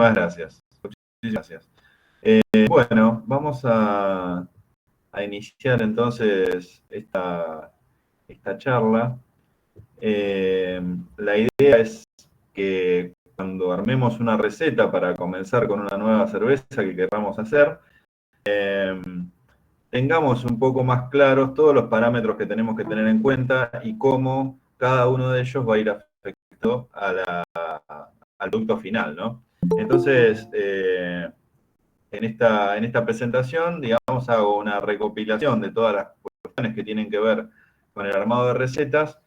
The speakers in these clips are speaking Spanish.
gracias. Muchísimas gracias. Bueno, vamos a iniciar entonces esta charla. La idea es que cuando armemos una receta para comenzar con una nueva cerveza que queramos hacer, tengamos un poco más claros todos los parámetros que tenemos que tener en cuenta y cómo cada uno de ellos va a ir afectando al producto final, ¿no? Entonces, en esta presentación, digamos, hago una recopilación de todas las cuestiones que tienen que ver con el armado de recetas,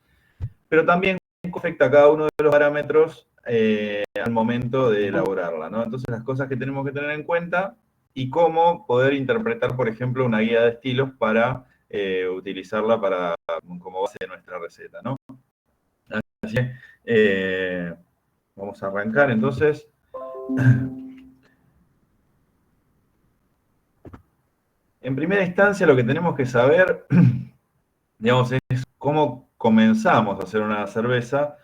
pero también afecta a cada uno de los parámetros al momento de elaborarla, ¿no? Entonces, las cosas que tenemos que tener en cuenta y cómo poder interpretar, por ejemplo, una guía de estilos para utilizarla como base de nuestra receta, ¿no? Así que vamos a arrancar, entonces. En primera instancia, lo que tenemos que saber, digamos, es cómo comenzamos a hacer una cerveza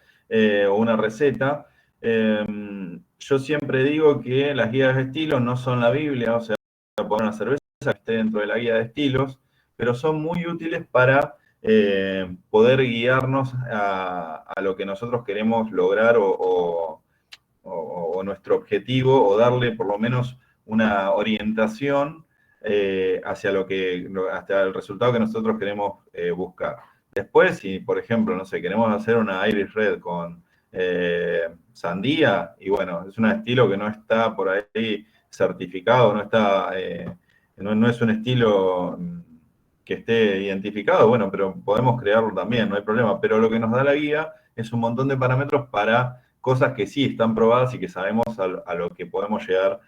o una receta. Yo siempre digo que las guías de estilos no son la Biblia, o sea, poner una cerveza que esté dentro de la guía de estilos, pero son muy útiles para poder guiarnos a lo que nosotros queremos lograr o nuestro objetivo, o darle por lo menos una orientación hacia el resultado que nosotros queremos buscar. Después, si por ejemplo, no sé, queremos hacer una Irish Red con sandía, y bueno, es un estilo que no está por ahí certificado, no es un estilo que esté identificado, bueno, pero podemos crearlo también, no hay problema. Pero lo que nos da la guía es un montón de parámetros para cosas que sí están probadas y que sabemos a lo que podemos llegar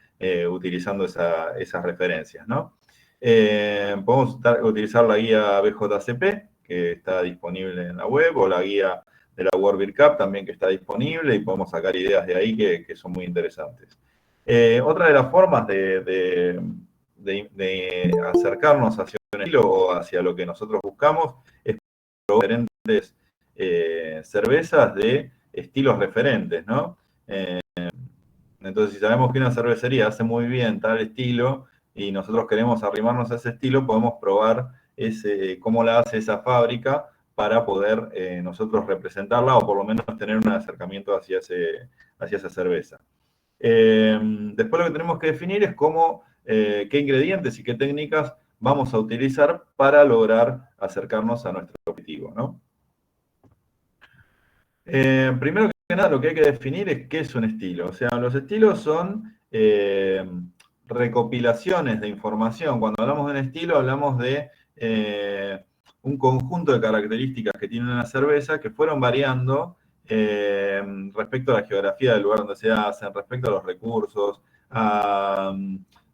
utilizando esas referencias, ¿no? Podemos utilizar la guía BJCP, que está disponible en la web, o la guía de la World Beer Cup también, que está disponible, y podemos sacar ideas de ahí que son muy interesantes. Otra de las formas de acercarnos hacia un estilo o hacia lo que nosotros buscamos es probar diferentes cervezas de estilos referentes, ¿no? Entonces, si sabemos que una cervecería hace muy bien tal estilo y nosotros queremos arrimarnos a ese estilo, podemos probar cómo la hace esa fábrica para poder nosotros representarla o por lo menos tener un acercamiento hacia esa cerveza. Después lo que tenemos que definir es qué ingredientes y qué técnicas vamos a utilizar para lograr acercarnos a nuestro objetivo, ¿no? Primero que nada, lo que hay que definir es qué es un estilo. O sea, los estilos son recopilaciones de información. Cuando hablamos de un estilo, hablamos de un conjunto de características que tiene una cerveza que fueron variando respecto a la geografía del lugar donde se hacen, respecto a los recursos, a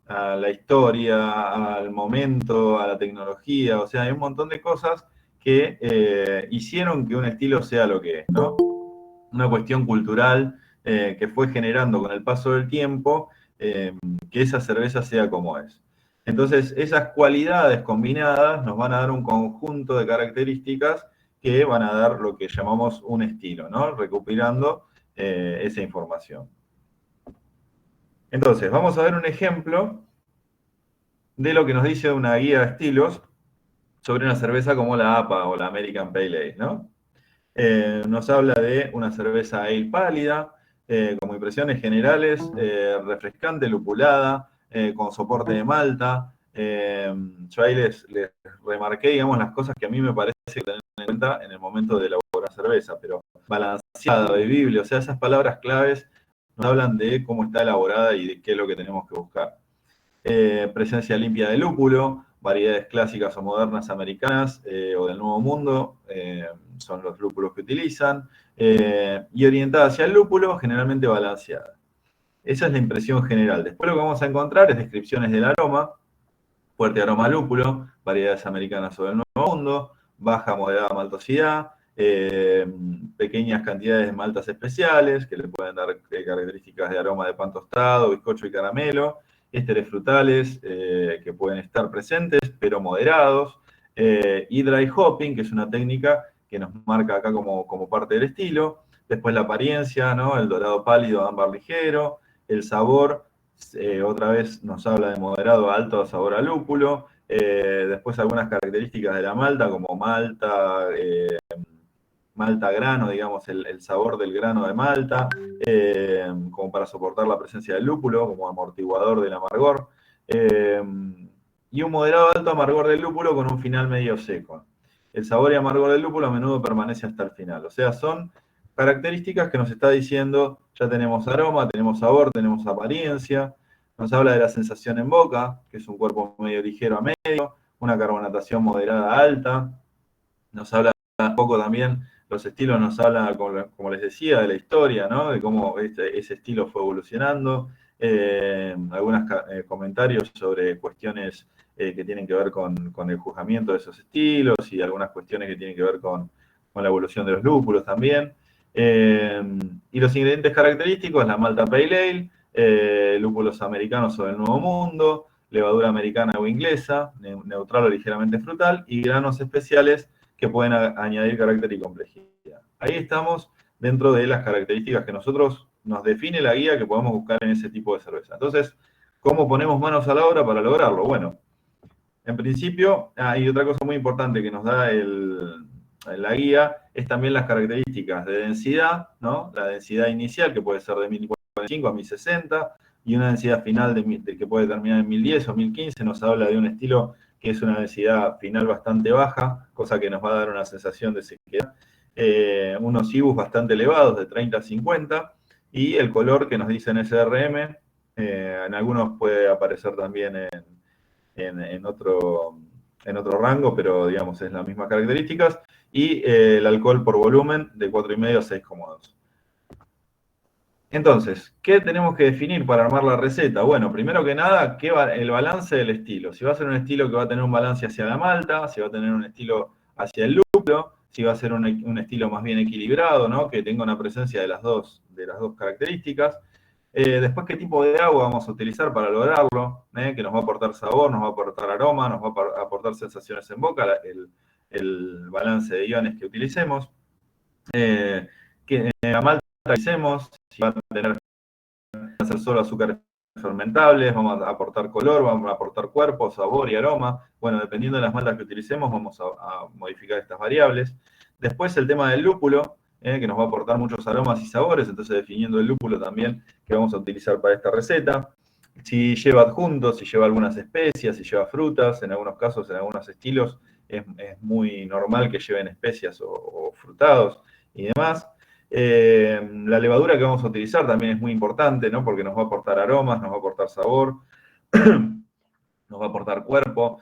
la historia, al momento, a la tecnología. O sea, hay un montón de cosas que hicieron que un estilo sea lo que es, ¿no? Una cuestión cultural que fue generando con el paso del tiempo que esa cerveza sea como es. Entonces, esas cualidades combinadas nos van a dar un conjunto de características que van a dar lo que llamamos un estilo, ¿no? Recopilando esa información. Entonces, vamos a ver un ejemplo de lo que nos dice una guía de estilos sobre una cerveza como la APA o la American Pale Ale, ¿no? Nos habla de una cerveza ale pálida, como impresiones generales, refrescante, lupulada, con soporte de malta. Yo ahí les remarqué, digamos, las cosas que a mí me parece que tener en cuenta en el momento de elaborar cerveza, pero balanceada, bebible, o sea, esas palabras claves nos hablan de cómo está elaborada y de qué es lo que tenemos que buscar. Presencia limpia de lúpulo, variedades clásicas o modernas americanas o del Nuevo Mundo, son los lúpulos que utilizan, y orientada hacia el lúpulo, generalmente balanceada. Esa es la impresión general. Después lo que vamos a encontrar es descripciones del aroma, fuerte aroma a lúpulo, variedades americanas o del Nuevo Mundo, baja moderada maltosidad, pequeñas cantidades de maltas especiales que le pueden dar características de aroma de pan tostado, bizcocho y caramelo, ésteres frutales que pueden estar presentes pero moderados, y dry hopping, que es una técnica que nos marca acá como parte del estilo. Después la apariencia, ¿no? El dorado pálido, ámbar ligero, El sabor, otra vez nos habla de moderado a alto sabor a lúpulo. Después algunas características de la malta, como malta grano, digamos, el sabor del grano de malta, como para soportar la presencia del lúpulo, como amortiguador del amargor. Y un moderado alto amargor del lúpulo con un final medio seco. El sabor y amargor del lúpulo a menudo permanece hasta el final. O sea, son características que nos está diciendo, ya tenemos aroma, tenemos sabor, tenemos apariencia. Nos habla de la sensación en boca, que es un cuerpo medio ligero a medio, una carbonatación moderada a alta. Nos habla un poco también, los estilos nos hablan, como les decía, de la historia, ¿no? De cómo ese estilo fue evolucionando. Algunos comentarios sobre cuestiones que tienen que ver con el juzgamiento de esos estilos y algunas cuestiones que tienen que ver con la evolución de los lúpulos también. Y los ingredientes característicos, la malta pale ale, lúpulos americanos o del Nuevo Mundo, levadura americana o inglesa, neutral o ligeramente frutal, y granos especiales que pueden añadir carácter y complejidad. Ahí estamos dentro de las características que nosotros nos define la guía que podemos buscar en ese tipo de cerveza. Entonces, ¿cómo ponemos manos a la obra para lograrlo? Bueno, en principio, hay otra cosa muy importante que nos da la guía, es también las características de densidad, ¿no? La densidad inicial, que puede ser de 1045 a 1060, y una densidad final que puede terminar en 1010 o 1015, nos habla de un estilo que es una densidad final bastante baja, cosa que nos va a dar una sensación de sequedad. Unos IBUs bastante elevados, de 30 a 50, y el color que nos dice en SRM, en algunos puede aparecer también en otro rango, pero digamos es las mismas características, y el alcohol por volumen de 4,5 a 6,2. Entonces, ¿qué tenemos que definir para armar la receta? Bueno, primero que nada, el balance del estilo. Si va a ser un estilo que va a tener un balance hacia la malta, si va a tener un estilo hacia el lúpulo, si va a ser un estilo más bien equilibrado, ¿no? Que tenga una presencia de las dos características. Después, ¿qué tipo de agua vamos a utilizar para lograrlo? Que nos va a aportar sabor, nos va a aportar aroma, nos va a aportar sensaciones en boca, el balance de iones que utilicemos. Que la malta que utilicemos, si va a tener hacer solo azúcares fermentables, vamos a aportar color, vamos a aportar cuerpo, sabor y aroma. Bueno, dependiendo de las maltas que utilicemos, vamos a modificar estas variables. Después el tema del lúpulo, que nos va a aportar muchos aromas y sabores, entonces definiendo el lúpulo también que vamos a utilizar para esta receta. Si lleva adjuntos, si lleva algunas especias, si lleva frutas, en algunos casos, en algunos estilos, es muy normal que lleven especias o frutados y demás. La levadura que vamos a utilizar también es muy importante, ¿no? Porque nos va a aportar aromas, nos va a aportar sabor, nos va a aportar cuerpo,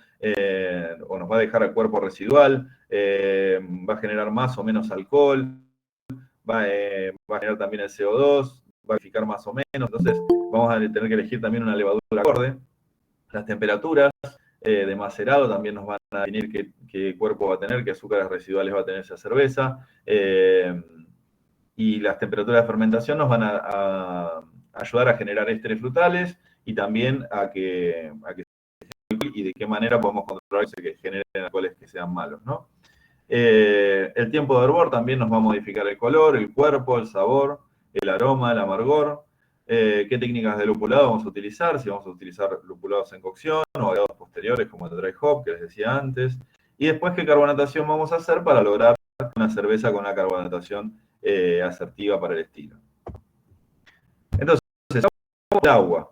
o nos va a dejar el cuerpo residual, va a generar más o menos alcohol, va a generar también el CO2, va a verificar más o menos, entonces vamos a tener que elegir también una levadura acorde. Las temperaturas de macerado también nos van a definir qué cuerpo va a tener, qué azúcares residuales va a tener esa cerveza. Y las temperaturas de fermentación nos van a ayudar a generar ésteres frutales y también a que y de qué manera podemos controlar que generen alcoholes que sean malos, ¿no? El tiempo de hervor también nos va a modificar el color, el cuerpo, el sabor, el aroma, el amargor. ¿Qué técnicas de lupulado vamos a utilizar? Si vamos a utilizar lupulados en cocción o agregados posteriores como el dry hop que les decía antes. Y después, ¿qué carbonatación vamos a hacer para lograr una cerveza con una carbonatación asertiva para el estilo? Entonces, el agua.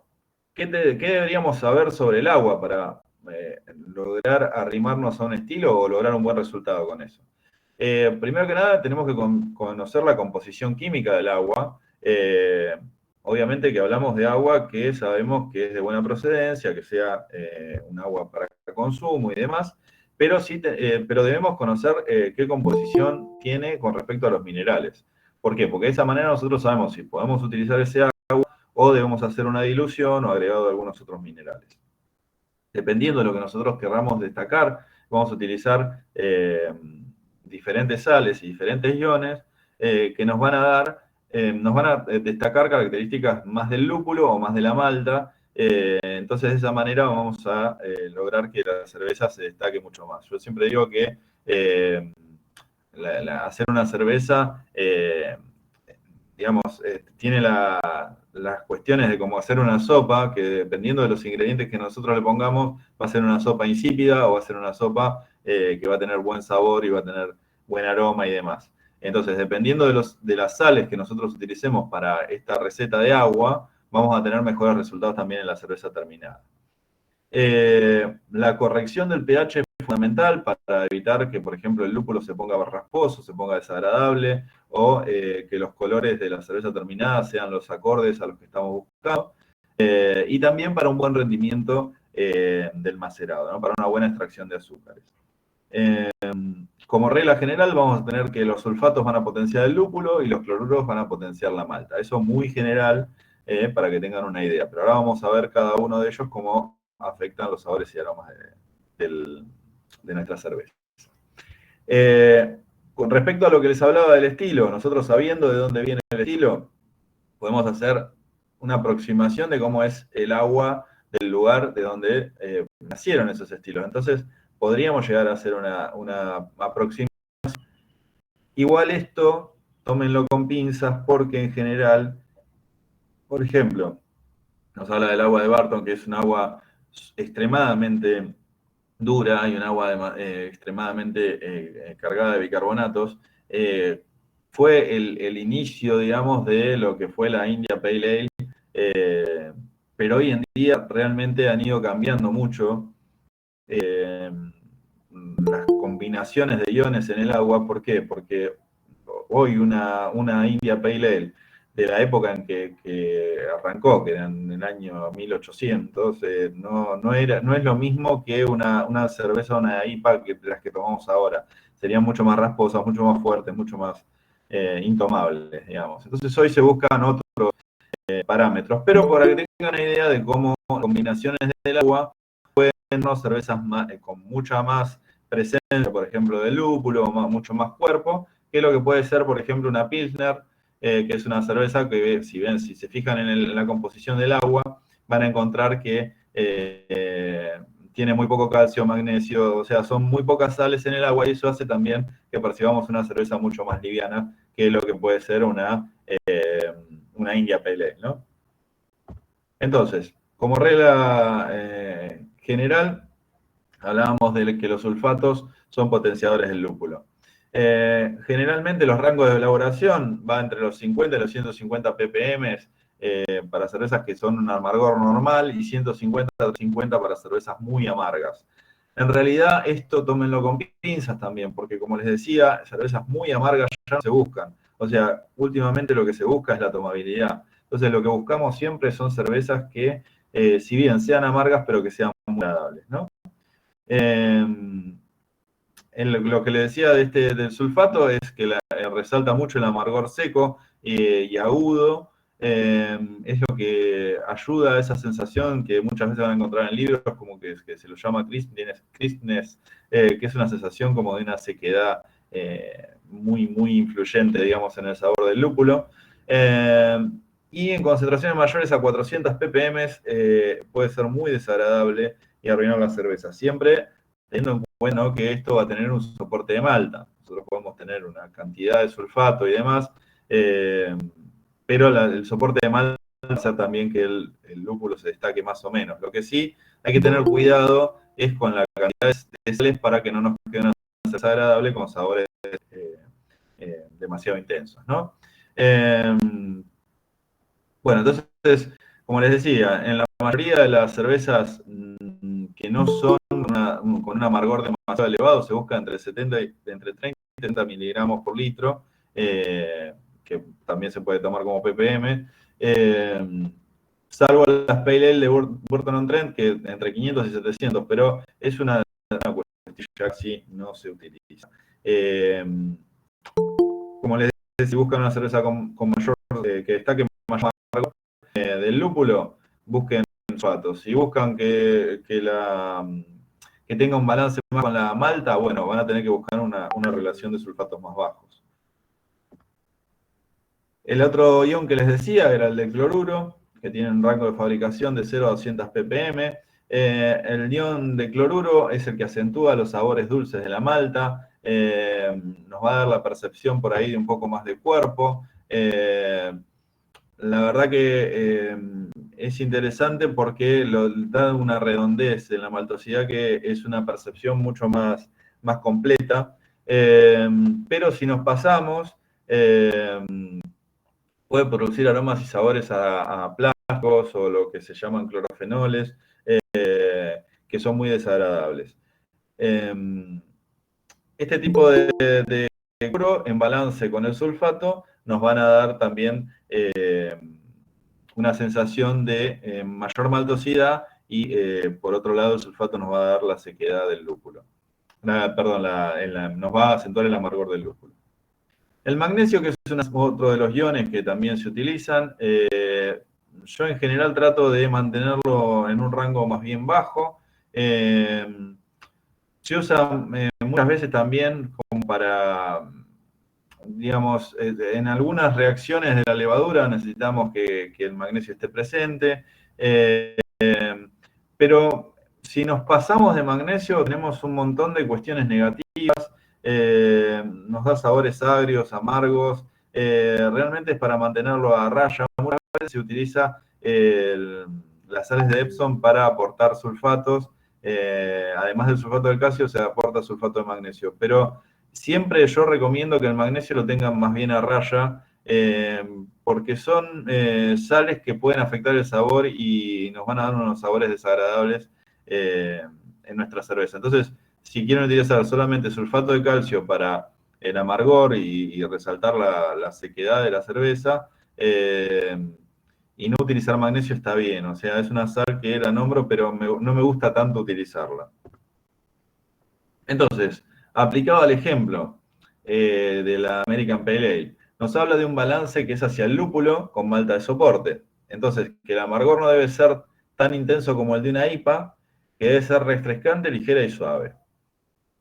¿Qué deberíamos saber sobre el agua para lograr arrimarnos a un estilo o lograr un buen resultado con eso? Primero que nada, tenemos que conocer la composición química del agua. Obviamente que hablamos de agua que sabemos que es de buena procedencia, que sea un agua para consumo y demás, pero, pero debemos conocer qué composición tiene con respecto a los minerales. ¿Por qué? Porque de esa manera nosotros sabemos si podemos utilizar ese agua o debemos hacer una dilución o agregado de algunos otros minerales. Dependiendo de lo que nosotros querramos destacar, vamos a utilizar diferentes sales y diferentes iones que nos van a destacar características más del lúpulo o más de la malta. Entonces, de esa manera vamos a lograr que la cerveza se destaque mucho más. Yo siempre digo que hacer una cerveza, digamos, tiene las cuestiones de cómo hacer una sopa, que dependiendo de los ingredientes que nosotros le pongamos, va a ser una sopa insípida o va a ser una sopa que va a tener buen sabor y va a tener buen aroma y demás. Entonces, dependiendo de las sales que nosotros utilicemos para esta receta de agua, vamos a tener mejores resultados también en la cerveza terminada. La corrección del pH es fundamental para evitar que, por ejemplo, el lúpulo se ponga rasposo, se ponga desagradable, o que los colores de la cerveza terminada sean los acordes a los que estamos buscando. Y también para un buen rendimiento del macerado, ¿no? Para una buena extracción de azúcares. Como regla general, vamos a tener que los sulfatos van a potenciar el lúpulo y los cloruros van a potenciar la malta. Eso es muy general para que tengan una idea. Pero ahora vamos a ver cada uno de ellos cómo afectan los sabores y aromas de nuestra cerveza. Con respecto a lo que les hablaba del estilo, nosotros sabiendo de dónde viene el estilo, podemos hacer una aproximación de cómo es el agua del lugar de donde nacieron esos estilos. Entonces, podríamos llegar a hacer una aproximación. Igual esto, tómenlo con pinzas, porque en general, por ejemplo, nos habla del agua de Barton, que es un agua extremadamente dura y un agua extremadamente cargada de bicarbonatos. Fue el inicio, digamos, de lo que fue la India Pale Ale, pero hoy en día realmente han ido cambiando mucho las combinaciones de iones en el agua. ¿Por qué? Porque hoy una India Pale Ale de la época en que arrancó, que era en el año 1800, no es lo mismo que una cerveza, una IPA que las que tomamos ahora. Serían mucho más rasposas, mucho más fuertes, mucho más intomables, digamos. Entonces hoy se buscan otros parámetros, pero para que tengan una idea de cómo combinaciones del agua pueden ser cervezas con mucha más presencia, por ejemplo, de lúpulo, mucho más cuerpo, que lo que puede ser, por ejemplo, una Pilsner, que es una cerveza que, si se fijan en la composición del agua, van a encontrar que tiene muy poco calcio, magnesio, o sea, son muy pocas sales en el agua, y eso hace también que percibamos una cerveza mucho más liviana que lo que puede ser una India Pale Ale, ¿no? Entonces, como regla general, hablábamos de que los sulfatos son potenciadores del lúpulo. Generalmente los rangos de elaboración van entre los 50 y los 150 ppm para cervezas que son un amargor normal y 150 a 50 para cervezas muy amargas. En realidad esto tómenlo con pinzas también, porque como les decía, cervezas muy amargas ya no se buscan. O sea, últimamente lo que se busca es la tomabilidad. Entonces lo que buscamos siempre son cervezas que, si bien sean amargas, pero que sean muy agradables, ¿no? Lo que le decía del sulfato es que resalta mucho el amargor seco y agudo. Es lo que ayuda a esa sensación que muchas veces van a encontrar en libros, como que se lo llama crispness, que es una sensación como de una sequedad muy, muy influyente, digamos, en el sabor del lúpulo. Y en concentraciones mayores a 400 ppm puede ser muy desagradable y arruinar la cerveza. Siempre teniendo en cuenta, ¿no?, que esto va a tener un soporte de malta. Nosotros podemos tener una cantidad de sulfato y demás, pero el soporte de malta va a hacer también que el lúpulo se destaque más o menos. Lo que sí hay que tener cuidado es con la cantidad de sales para que no nos quede una cerveza desagradable con sabores demasiado intensos, ¿no? Bueno, entonces, como les decía, en la mayoría de las cervezas que no son con un amargor demasiado elevado, se busca entre 30 y 70 miligramos por litro, que también se puede tomar como ppm, salvo las Pale Ale de Burton-on-Trent, que entre 500 y 700, pero es una cuestión que casi no se utiliza. Como les decía, si buscan una cerveza con mayor, que destaque mayor del lúpulo, busquen sulfatos. Si buscan que tenga un balance más con la malta, bueno, van a tener que buscar una relación de sulfatos más bajos. El otro ion que les decía era el de cloruro, que tiene un rango de fabricación de 0 a 200 ppm. El ion de cloruro es el que acentúa los sabores dulces de la malta, nos va a dar la percepción por ahí de un poco más de cuerpo. la verdad que es interesante porque da una redondez en la maltosidad que es una percepción mucho más completa. Pero si nos pasamos, puede producir aromas y sabores a plásticos o lo que se llaman clorofenoles, que son muy desagradables. Este tipo de cloro en balance con el sulfato nos van a dar también una sensación de mayor maltosidad y por otro lado el sulfato nos va a dar la sequedad del lúpulo. Perdón, nos va a acentuar el amargor del lúpulo. El magnesio, que es otro de los iones que también se utilizan, yo en general trato de mantenerlo en un rango más bien bajo. Se usa muchas veces también como para, digamos, en algunas reacciones de la levadura necesitamos que el magnesio esté presente, pero si nos pasamos de magnesio tenemos un montón de cuestiones negativas, nos da sabores agrios, amargos, realmente es para mantenerlo a raya. Muchas veces se utiliza las sales de Epsom para aportar sulfatos, además del sulfato del calcio se aporta sulfato de magnesio, pero siempre yo recomiendo que el magnesio lo tengan más bien a raya, porque son sales que pueden afectar el sabor y nos van a dar unos sabores desagradables en nuestra cerveza. Entonces, si quieren utilizar solamente sulfato de calcio para el amargor y resaltar la sequedad de la cerveza, y no utilizar magnesio está bien. O sea, es una sal que la nombro, pero no me gusta tanto utilizarla. Entonces, aplicado al ejemplo de la American Pale Ale, nos habla de un balance que es hacia el lúpulo con malta de soporte. Entonces, que el amargor no debe ser tan intenso como el de una IPA, que debe ser refrescante, ligera y suave.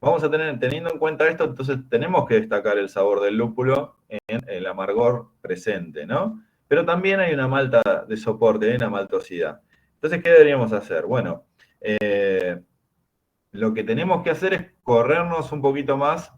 Vamos a teniendo en cuenta esto, entonces tenemos que destacar el sabor del lúpulo en el amargor presente, ¿no? Pero también hay una malta de soporte, hay una maltosidad. Entonces, ¿qué deberíamos hacer? Bueno, lo que tenemos que hacer es corrernos un poquito más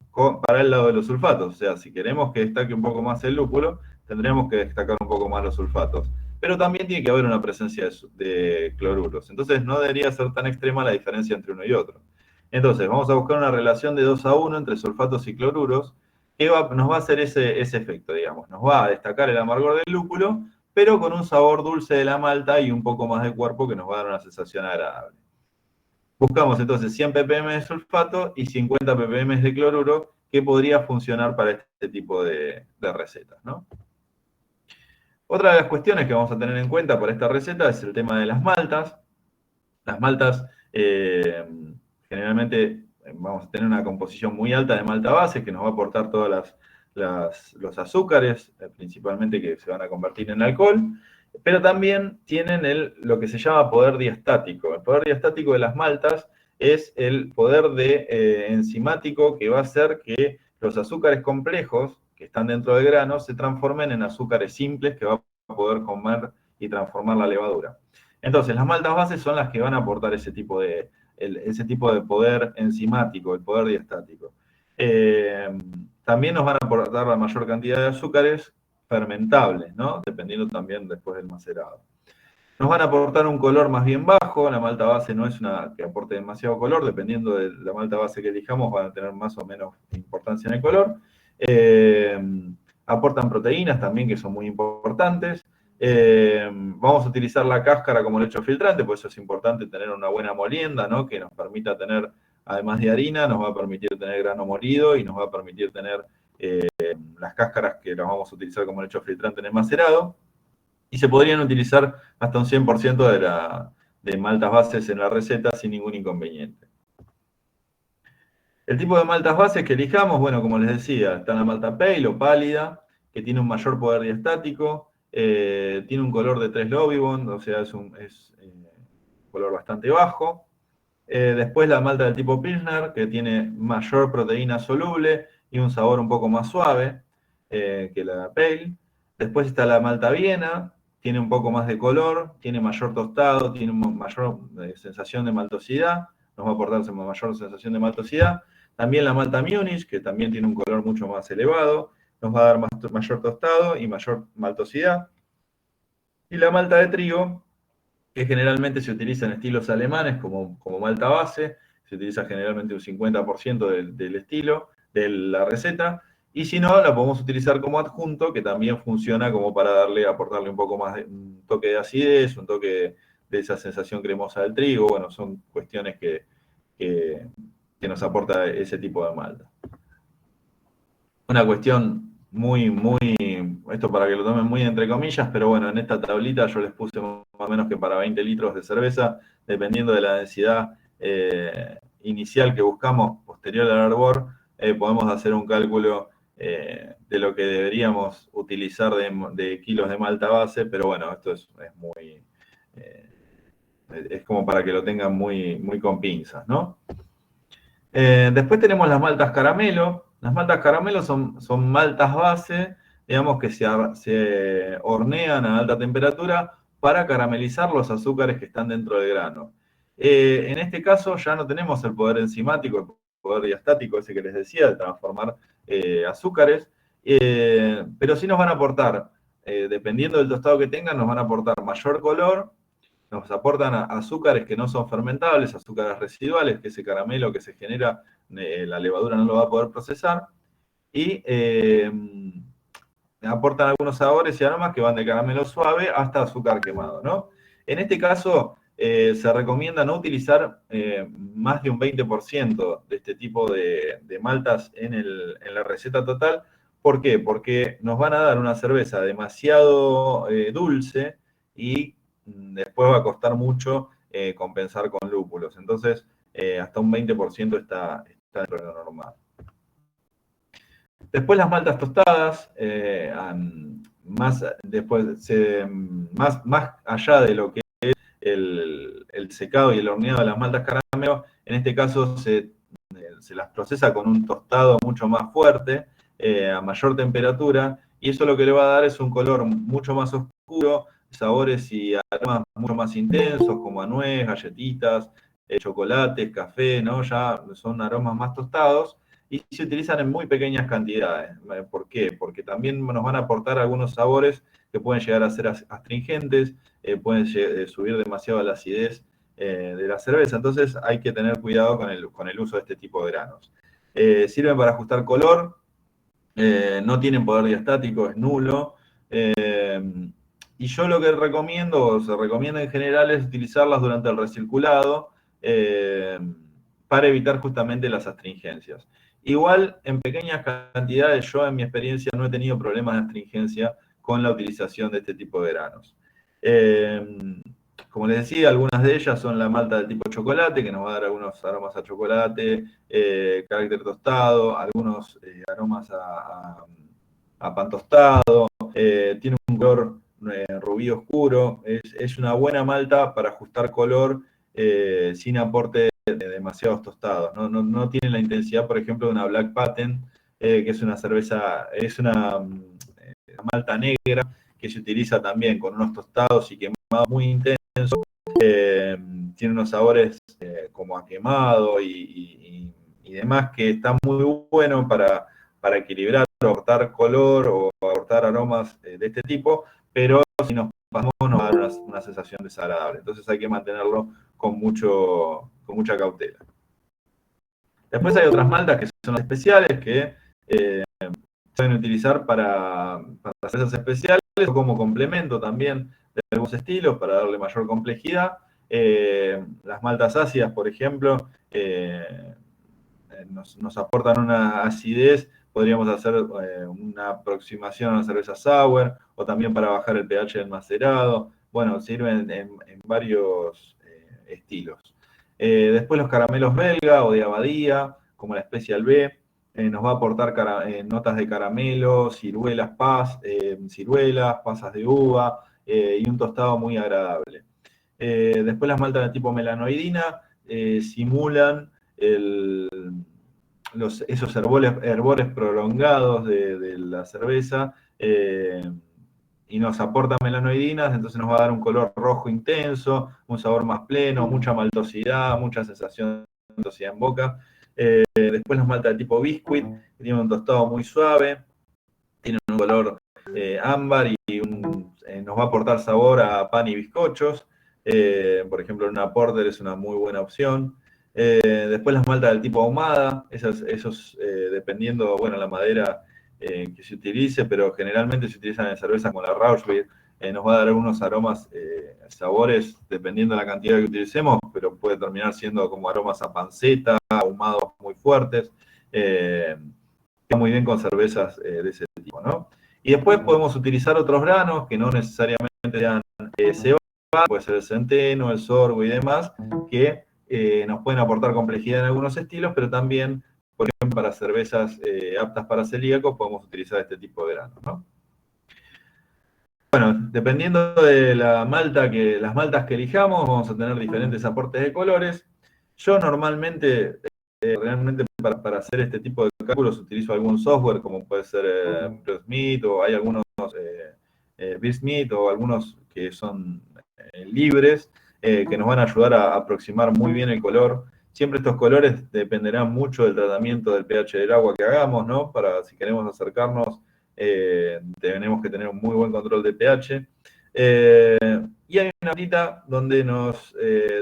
para el lado de los sulfatos. O sea, si queremos que destaque un poco más el lúpulo, tendremos que destacar un poco más los sulfatos. Pero también tiene que haber una presencia de cloruros. Entonces no debería ser tan extrema la diferencia entre uno y otro. Entonces vamos a buscar una relación de 2:1 entre sulfatos y cloruros que nos va a hacer ese efecto, digamos. Nos va a destacar el amargor del lúpulo, pero con un sabor dulce de la malta y un poco más de cuerpo que nos va a dar una sensación agradable. Buscamos entonces 100 ppm de sulfato y 50 ppm de cloruro, que podría funcionar para este tipo de recetas, ¿no? Otra de las cuestiones que vamos a tener en cuenta para esta receta es el tema de las maltas. Las maltas, generalmente vamos a tener una composición muy alta de malta base que nos va a aportar todos los azúcares, principalmente que se van a convertir en alcohol, pero también tienen lo que se llama poder diastático. El poder diastático de las maltas es el poder enzimático que va a hacer que los azúcares complejos que están dentro del grano se transformen en azúcares simples que va a poder comer y transformar la levadura. Entonces, las maltas bases son las que van a aportar ese tipo de poder enzimático, el poder diastático. También nos van a aportar la mayor cantidad de azúcares fermentables, ¿no? Dependiendo también después del macerado. Nos van a aportar un color más bien bajo, la malta base no es una que aporte demasiado color, dependiendo de la malta base que elijamos van a tener más o menos importancia en el color. Aportan proteínas también que son muy importantes. Vamos a utilizar la cáscara como lecho filtrante, por eso es importante tener una buena molienda, ¿no? Que nos permita tener, además de harina, nos va a permitir tener grano molido y nos va a permitir tener las cáscaras que las vamos a utilizar como lecho filtrante en el macerado. Y se podrían utilizar hasta un 100% de maltas bases en la receta sin ningún inconveniente. El tipo de maltas bases que elijamos, bueno, como les decía, está la malta pale o pálida, que tiene un mayor poder diastático, tiene un color de 3 Lovibond, o sea, es un color bastante bajo. Después la malta del tipo Pilsner, que tiene mayor proteína soluble y un sabor un poco más suave que la pale. Después está la malta Viena, tiene un poco más de color, tiene mayor tostado, tiene mayor sensación de maltosidad, nos va a aportar mayor sensación de maltosidad. También la malta Munich, que también tiene un color mucho más elevado, nos va a dar mayor tostado y mayor maltosidad. Y la malta de trigo, que generalmente se utiliza en estilos alemanes como malta base, se utiliza generalmente un 50% del estilo, de la receta, y si no, la podemos utilizar como adjunto, que también funciona como para aportarle un poco más un toque de acidez, un toque de esa sensación cremosa del trigo. Bueno, son cuestiones que, que nos aporta ese tipo de malta. Una cuestión esto para que lo tomen muy entre comillas, pero bueno, en esta tablita yo les puse más o menos que para 20 litros de cerveza, dependiendo de la densidad inicial que buscamos posterior al arbor, podemos hacer un cálculo de lo que deberíamos utilizar de kilos de malta base, pero bueno, esto es muy... es como para que lo tengan muy con pinzas, ¿no? Después tenemos las maltas caramelo. Las maltas caramelo son maltas base, digamos, que se hornean a alta temperatura para caramelizar los azúcares que están dentro del grano. En este caso ya no tenemos el poder enzimático, el poder diastático, ese que les decía, de transformar azúcares, pero sí nos van a aportar, dependiendo del tostado que tengan, nos van a aportar mayor color, nos aportan azúcares que no son fermentables, azúcares residuales, que ese caramelo que se genera, la levadura no lo va a poder procesar, y aportan algunos sabores y aromas que van de caramelo suave hasta azúcar quemado, ¿no? En este caso, se recomienda no utilizar más de un 20% de este tipo de maltas en la receta total. ¿Por qué? Porque nos van a dar una cerveza demasiado dulce y después va a costar mucho compensar con lúpulos. Entonces, hasta un 20% está dentro de lo normal. Después las maltas tostadas, más allá de lo que es el secado y el horneado de las maltas caramelo, en este caso se las procesa con un tostado mucho más fuerte, a mayor temperatura, y eso lo que le va a dar es un color mucho más oscuro, sabores y aromas mucho más intensos, como a nuez, galletitas, chocolates, café, ¿no? Ya son aromas más tostados y se utilizan en muy pequeñas cantidades. ¿Por qué? Porque también nos van a aportar algunos sabores que pueden llegar a ser astringentes, pueden subir demasiado la acidez de la cerveza. Entonces hay que tener cuidado con el uso de este tipo de granos. Sirven para ajustar color, no tienen poder diastático, es nulo. Y yo lo que recomiendo, o se recomienda en general, es utilizarlas durante el recirculado para evitar justamente las astringencias. Igual, en pequeñas cantidades, yo en mi experiencia no he tenido problemas de astringencia con la utilización de este tipo de granos. Como les decía, algunas de ellas son la malta de tipo chocolate, que nos va a dar algunos aromas a chocolate, carácter tostado, algunos aromas a pan tostado, tiene un color rubí oscuro, es una buena malta para ajustar color sin aporte de demasiados tostados. No tiene la intensidad, por ejemplo, de una Black Patent, que es una cerveza, es una malta negra que se utiliza también con unos tostados y quemados muy intensos. Tiene unos sabores como a quemado y demás que está muy bueno para equilibrar, o aportar color o aportar aromas de este tipo, pero si nos pasamos nos va a dar una sensación desagradable. Entonces hay que mantenerlo con mucha cautela. Después hay otras maltas que son especiales que se pueden utilizar para cervezas especiales o como complemento también de algunos estilos para darle mayor complejidad. Las maltas ácidas, por ejemplo, nos aportan una acidez. Podríamos hacer una aproximación a una cerveza sour o también para bajar el pH del macerado. Bueno, sirven en varios estilos. Después los caramelos belga o de abadía, como la Special B, nos va a aportar notas de caramelo, ciruelas, pasas de uva y un tostado muy agradable. Después las maltas de tipo melanoidina simulan esos herbores prolongados de la cerveza y nos aporta melanoidinas, entonces nos va a dar un color rojo intenso, un sabor más pleno, mucha maltosidad, mucha sensación de maltosidad en boca. Después las maltas de tipo biscuit, que tienen un tostado muy suave, tienen un color ámbar y nos va a aportar sabor a pan y bizcochos. Por ejemplo, una porter es una muy buena opción. Después las maltas del tipo ahumada, esos dependiendo, bueno, la madera que se utilice, pero generalmente se utilizan en cervezas como la Rauchbier. Nos va a dar algunos aromas, sabores, dependiendo de la cantidad que utilicemos, pero puede terminar siendo como aromas a panceta, ahumados muy fuertes. Queda muy bien con cervezas de ese tipo, ¿no? Y después podemos utilizar otros granos que no necesariamente sean cebada, puede ser el centeno, el sorgo y demás, que nos pueden aportar complejidad en algunos estilos, pero también, por ejemplo, para cervezas aptas para celíacos podemos utilizar este tipo de granos, ¿no? Bueno, dependiendo de las maltas que elijamos, vamos a tener diferentes aportes de colores. Yo normalmente, realmente para hacer este tipo de cálculos utilizo algún software como puede ser Brewsmith o hay algunos Beersmith o algunos que son libres que nos van a ayudar a aproximar muy bien el color. Siempre estos colores dependerán mucho del tratamiento del pH del agua que hagamos, ¿no? Para si queremos acercarnos, tenemos que tener un muy buen control de pH. Y hay una hojita donde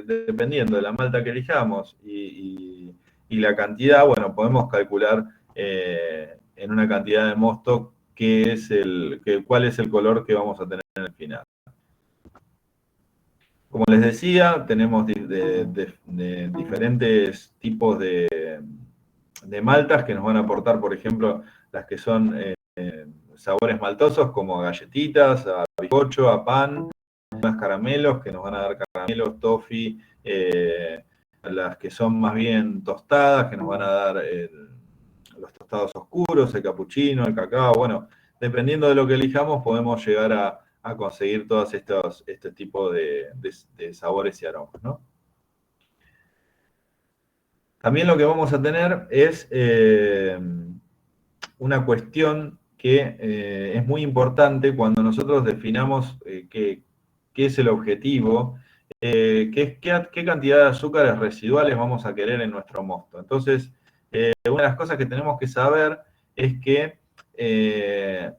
dependiendo de la malta que elijamos y la cantidad, bueno, podemos calcular en una cantidad de mosto cuál es el color que vamos a tener en el final. Como les decía, tenemos diferentes tipos de maltas que nos van a aportar, por ejemplo, las que son sabores maltosos como a galletitas, a bizcocho, a pan, unas caramelos que nos van a dar caramelos, toffee, las que son más bien tostadas que nos van a dar los tostados oscuros, el capuchino, el cacao. Bueno, dependiendo de lo que elijamos podemos llegar a conseguir todos este tipo de sabores y aromas, ¿no? También lo que vamos a tener es una cuestión que es muy importante cuando nosotros definamos qué es el objetivo, qué cantidad de azúcares residuales vamos a querer en nuestro mosto. Entonces, una de las cosas que tenemos que saber es que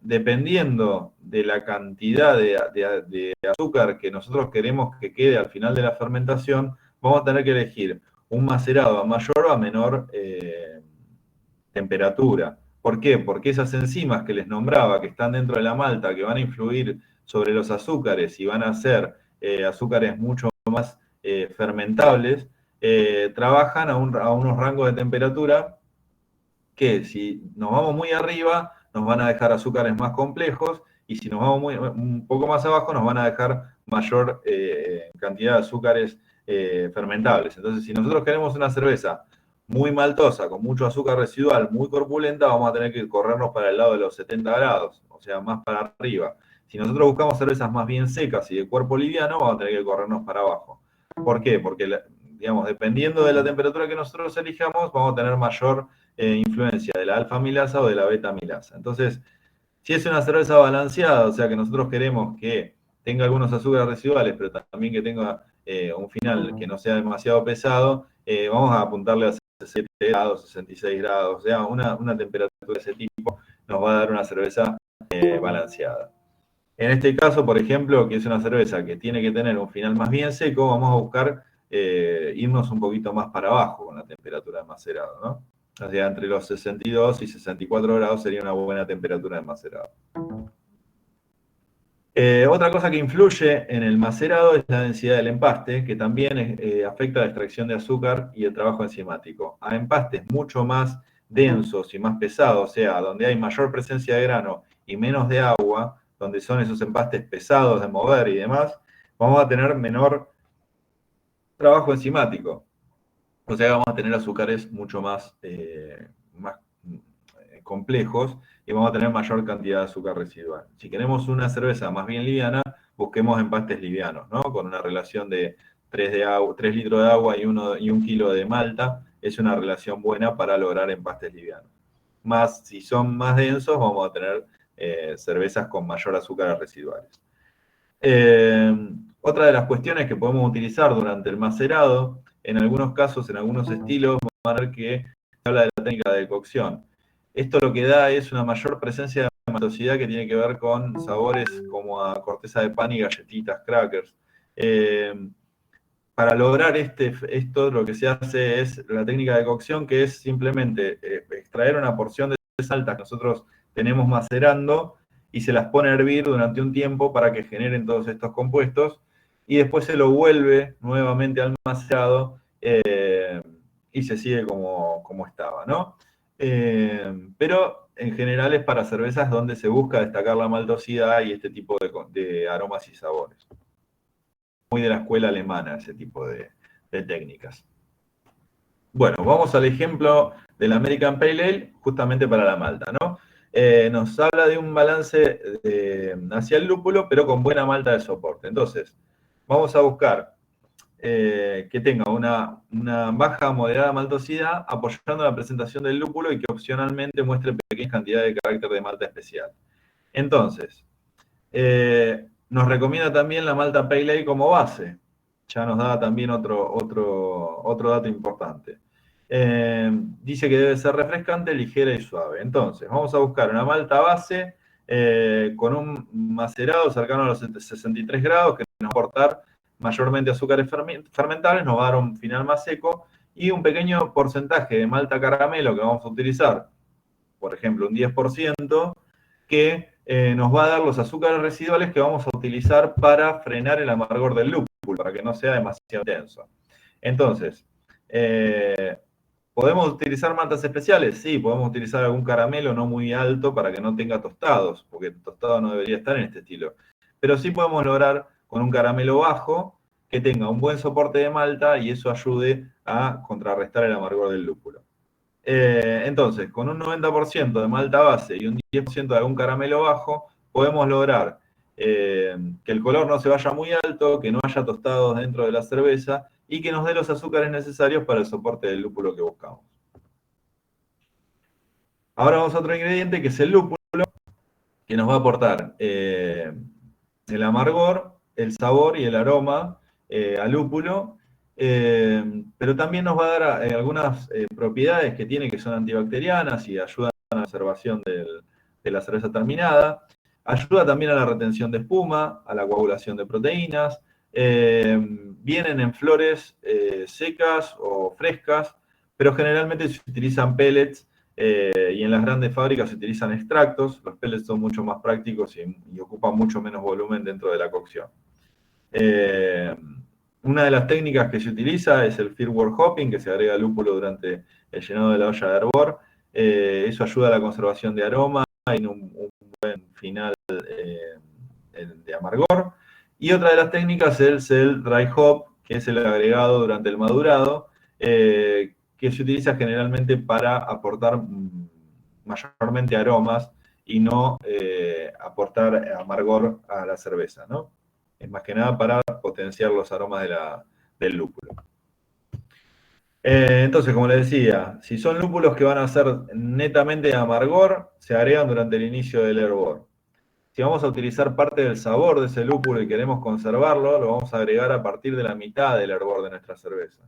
dependiendo de la cantidad de azúcar que nosotros queremos que quede al final de la fermentación, vamos a tener que elegir un macerado a mayor o a menor temperatura. ¿Por qué? Porque esas enzimas que les nombraba, que están dentro de la malta, que van a influir sobre los azúcares y van a ser azúcares mucho más fermentables, trabajan a unos rangos de temperatura que si nos vamos muy arriba, nos van a dejar azúcares más complejos, y si nos vamos un poco más abajo, nos van a dejar mayor cantidad de azúcares fermentables. Entonces, si nosotros queremos una cerveza muy maltosa, con mucho azúcar residual, muy corpulenta, vamos a tener que corrernos para el lado de los 70 grados, o sea, más para arriba. Si nosotros buscamos cervezas más bien secas y de cuerpo liviano, vamos a tener que corrernos para abajo. ¿Por qué? Porque, digamos, dependiendo de la temperatura que nosotros elijamos, vamos a tener mayor influencia de la alfa milasa o de la beta milasa. Entonces, si es una cerveza balanceada, o sea que nosotros queremos que tenga algunos azúcares residuales, pero también que tenga un final que no sea demasiado pesado, vamos a apuntarle a 67 grados, 66 grados, o sea, una temperatura de ese tipo nos va a dar una cerveza balanceada. En este caso, por ejemplo, que es una cerveza que tiene que tener un final más bien seco, vamos a buscar irnos un poquito más para abajo con la temperatura de macerado, ¿no? O sea, entre los 62 y 64 grados sería una buena temperatura de macerado. Otra cosa que influye en el macerado es la densidad del empaste, que también afecta la extracción de azúcar y el trabajo enzimático. A empastes mucho más densos y más pesados, o sea, donde hay mayor presencia de grano y menos de agua, donde son esos empastes pesados de mover y demás, vamos a tener menor trabajo enzimático. O sea, vamos a tener azúcares mucho más complejos y vamos a tener mayor cantidad de azúcar residual. Si queremos una cerveza más bien liviana, busquemos empastes livianos, ¿no? Con una relación de 3 litros de agua y 1 kilo de malta, es una relación buena para lograr empastes livianos. Más, si son más densos, vamos a tener cervezas con mayor azúcar residuales. Otra de las cuestiones que podemos utilizar durante el macerado, en algunos casos, en algunos estilos, van a ver que se habla de la técnica de cocción. Esto lo que da es una mayor presencia de maltosidad que tiene que ver con sabores como a corteza de pan y galletitas, crackers. Para lograr esto, lo que se hace es la técnica de cocción, que es simplemente extraer una porción de maltas que nosotros tenemos macerando y se las pone a hervir durante un tiempo para que generen todos estos compuestos y después se lo vuelve nuevamente al macerado y se sigue como estaba, ¿no? Pero en general es para cervezas donde se busca destacar la maltosidad y este tipo de aromas y sabores. Muy de la escuela alemana ese tipo de técnicas. Bueno, vamos al ejemplo del American Pale Ale justamente para la malta, ¿no? Nos habla de un balance hacia el lúpulo, pero con buena malta de soporte. Entonces, vamos a buscar que tenga una baja a moderada maltosidad, apoyando la presentación del lúpulo y que opcionalmente muestre pequeñas cantidades de carácter de malta especial. Entonces, nos recomienda también la malta Pale Ale como base. Ya nos da también otro dato importante. Dice que debe ser refrescante, ligera y suave. Entonces, vamos a buscar una malta base con un macerado cercano a los 63 grados que nos va a aportar mayormente azúcares fermentables, nos va a dar un final más seco y un pequeño porcentaje de malta caramelo que vamos a utilizar, por ejemplo, un 10%, que nos va a dar los azúcares residuales que vamos a utilizar para frenar el amargor del lúpulo, para que no sea demasiado intenso. Entonces, ¿podemos utilizar maltas especiales? Sí, podemos utilizar algún caramelo no muy alto para que no tenga tostados, porque el tostado no debería estar en este estilo. Pero sí podemos lograr con un caramelo bajo que tenga un buen soporte de malta y eso ayude a contrarrestar el amargor del lúpulo. Entonces, con un 90% de malta base y un 10% de algún caramelo bajo, podemos lograr que el color no se vaya muy alto, que no haya tostados dentro de la cerveza y que nos dé los azúcares necesarios para el soporte del lúpulo que buscamos. Ahora vamos a otro ingrediente que es el lúpulo, que nos va a aportar el amargor, el sabor y el aroma al lúpulo, pero también nos va a dar algunas propiedades que tiene que son antibacterianas y ayudan a la conservación de la cerveza terminada. Ayuda también a la retención de espuma, a la coagulación de proteínas. Vienen en flores secas o frescas, pero generalmente se utilizan pellets y en las grandes fábricas se utilizan extractos. Los pellets son mucho más prácticos y ocupan mucho menos volumen dentro de la cocción. Una de las técnicas que se utiliza es el firmware hopping, que se agrega lúpulo durante el llenado de la olla de hervor. Eso ayuda a la conservación de aroma y un buen final de amargor. Y otra de las técnicas es el dry hop, que es el agregado durante el madurado, que se utiliza generalmente para aportar mayormente aromas y no aportar amargor a la cerveza, ¿no? Es más que nada para potenciar los aromas del lúpulo. Entonces, como les decía, si son lúpulos que van a ser netamente de amargor, se agregan durante el inicio del hervor. Si vamos a utilizar parte del sabor de ese lúpulo y queremos conservarlo, lo vamos a agregar a partir de la mitad del hervor de nuestra cerveza.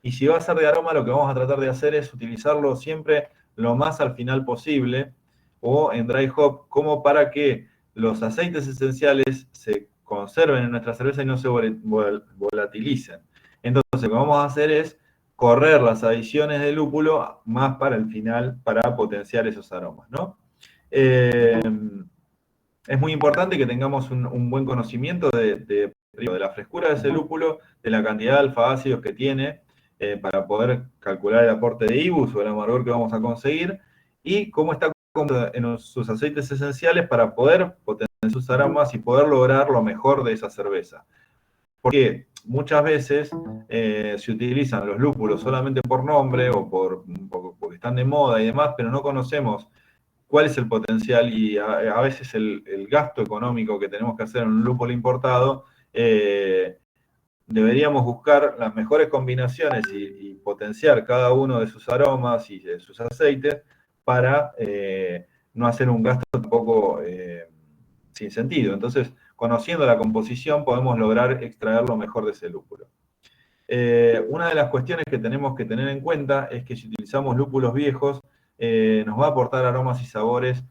Y si va a ser de aroma, lo que vamos a tratar de hacer es utilizarlo siempre lo más al final posible o en dry hop, como para que los aceites esenciales se conserven en nuestra cerveza y no se volatilicen. Entonces, lo que vamos a hacer es correr las adiciones de lúpulo más para el final para potenciar esos aromas, ¿no? Es muy importante que tengamos un buen conocimiento de la frescura de ese lúpulo, de la cantidad de alfa-ácidos que tiene, para poder calcular el aporte de IBUs o el amargor que vamos a conseguir, y cómo está en sus aceites esenciales para poder potenciar sus aromas y poder lograr lo mejor de esa cerveza. Porque muchas veces se utilizan los lúpulos solamente por nombre o porque están de moda y demás, pero no conocemos cuál es el potencial y a veces el gasto económico que tenemos que hacer en un lúpulo importado, deberíamos buscar las mejores combinaciones y potenciar cada uno de sus aromas y de sus aceites para no hacer un gasto tampoco sin sentido. Entonces, conociendo la composición podemos lograr extraer lo mejor de ese lúpulo. Una de las cuestiones que tenemos que tener en cuenta es que si utilizamos lúpulos viejos, nos va a aportar aromas y sabores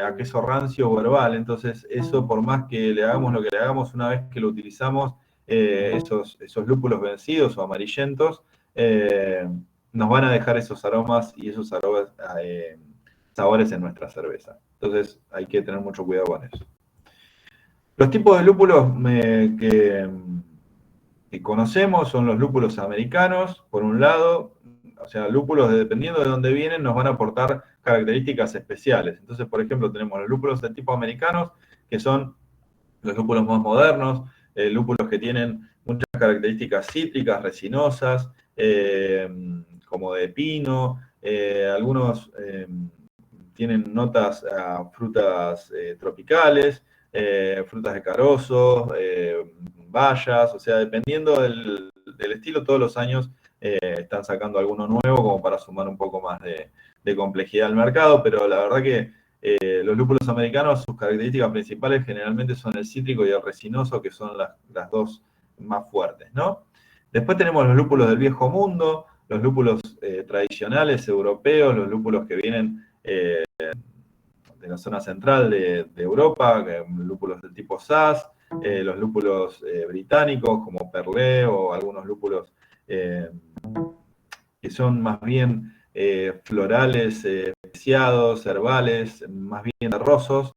a queso rancio o herbal. Entonces, eso por más que le hagamos lo que le hagamos, una vez que lo utilizamos, esos lúpulos vencidos o amarillentos, nos van a dejar esos aromas y esos sabores en nuestra cerveza. Entonces, hay que tener mucho cuidado con eso. Los tipos de lúpulos que conocemos son los lúpulos americanos, por un lado. O sea, lúpulos, dependiendo de dónde vienen, nos van a aportar características especiales. Entonces, por ejemplo, tenemos los lúpulos de tipo americanos, que son los lúpulos más modernos, lúpulos que tienen muchas características cítricas, resinosas, como de pino. Algunos tienen notas a frutas tropicales, frutas de carozo, bayas. O sea, dependiendo del estilo, todos los años están sacando alguno nuevo como para sumar un poco más de complejidad al mercado, pero la verdad que los lúpulos americanos, sus características principales generalmente son el cítrico y el resinoso, que son las dos más fuertes, ¿no? Después tenemos los lúpulos del viejo mundo, los lúpulos tradicionales europeos, los lúpulos que vienen de la zona central de Europa, lúpulos del tipo Saaz, los lúpulos británicos como Perlé, o algunos lúpulos que son más bien florales, especiados, herbales, más bien terrosos.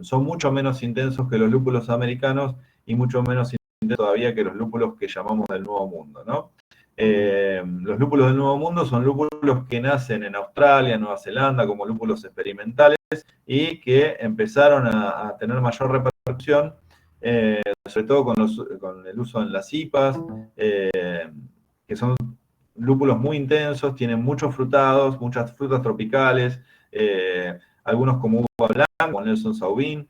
Son mucho menos intensos que los lúpulos americanos y mucho menos intensos todavía que los lúpulos que llamamos del Nuevo Mundo, ¿no? Los lúpulos del Nuevo Mundo son lúpulos que nacen en Australia, Nueva Zelanda, como lúpulos experimentales, y que empezaron a tener mayor repercusión, sobre todo con el uso en las IPAs, que son lúpulos muy intensos, tienen muchos frutados, muchas frutas tropicales, algunos como uva blanca, como Nelson Sauvin.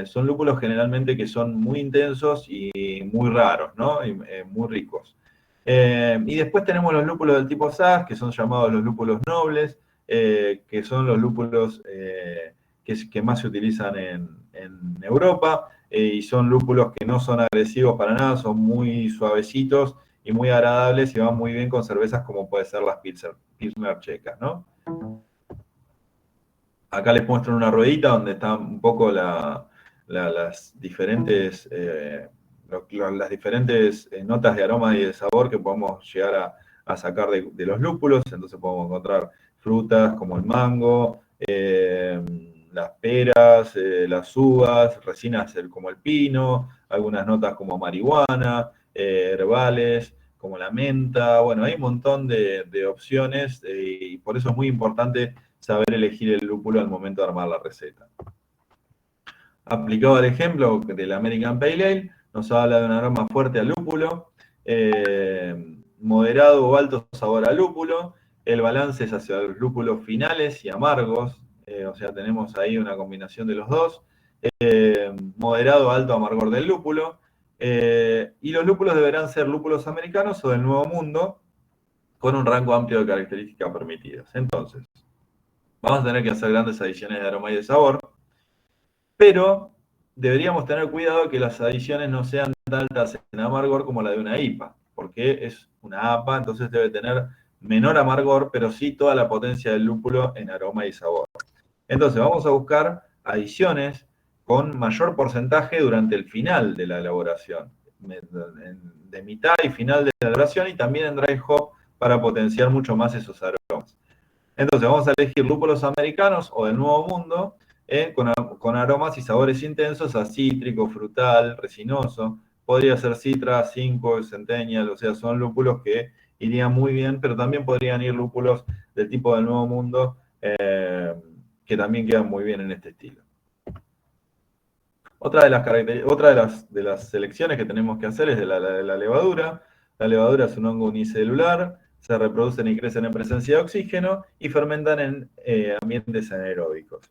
Son lúpulos generalmente que son muy intensos y muy raros, ¿no? Y muy ricos. Y después tenemos los lúpulos del tipo Saaz, que son llamados los lúpulos nobles, que son los lúpulos que más se utilizan en Europa, y son lúpulos que no son agresivos para nada, son muy suavecitos y muy agradables, y van muy bien con cervezas como puede ser las Pilsner checas, ¿no? Acá les muestro una ruedita donde están un poco las diferentes las diferentes notas de aroma y de sabor que podemos llegar a sacar de los lúpulos. Entonces podemos encontrar frutas como el mango, las peras, las uvas, resinas como el pino, algunas notas como marihuana, herbales como la menta. Bueno, hay un montón de opciones, y por eso es muy importante saber elegir el lúpulo al momento de armar la receta. Aplicado al ejemplo del American Pale Ale, nos habla de un aroma fuerte al lúpulo, moderado o alto sabor al lúpulo. El balance es hacia los lúpulos finales y amargos, o sea, tenemos ahí una combinación de los dos. Moderado o alto amargor del lúpulo. Y los lúpulos deberán ser lúpulos americanos o del Nuevo Mundo, con un rango amplio de características permitidas. Entonces, vamos a tener que hacer grandes adiciones de aroma y de sabor, pero deberíamos tener cuidado que las adiciones no sean tan altas en amargor como la de una IPA, porque es una APA, entonces debe tener menor amargor, pero sí toda la potencia del lúpulo en aroma y sabor. Entonces vamos a buscar adiciones con mayor porcentaje durante el final de la elaboración, de mitad y final de la elaboración, y también en dry hop para potenciar mucho más esos aromas. Entonces vamos a elegir lúpulos americanos o del Nuevo Mundo, con aromas y sabores intensos a cítrico, frutal, resinoso. Podría ser citra, 5, centennial, o sea, son lúpulos que irían muy bien, pero también podrían ir lúpulos del tipo del Nuevo Mundo, que también quedan muy bien en este estilo. Otra de las selecciones que tenemos que hacer es de la levadura. La levadura es un hongo unicelular, se reproducen y crecen en presencia de oxígeno y fermentan en ambientes anaeróbicos.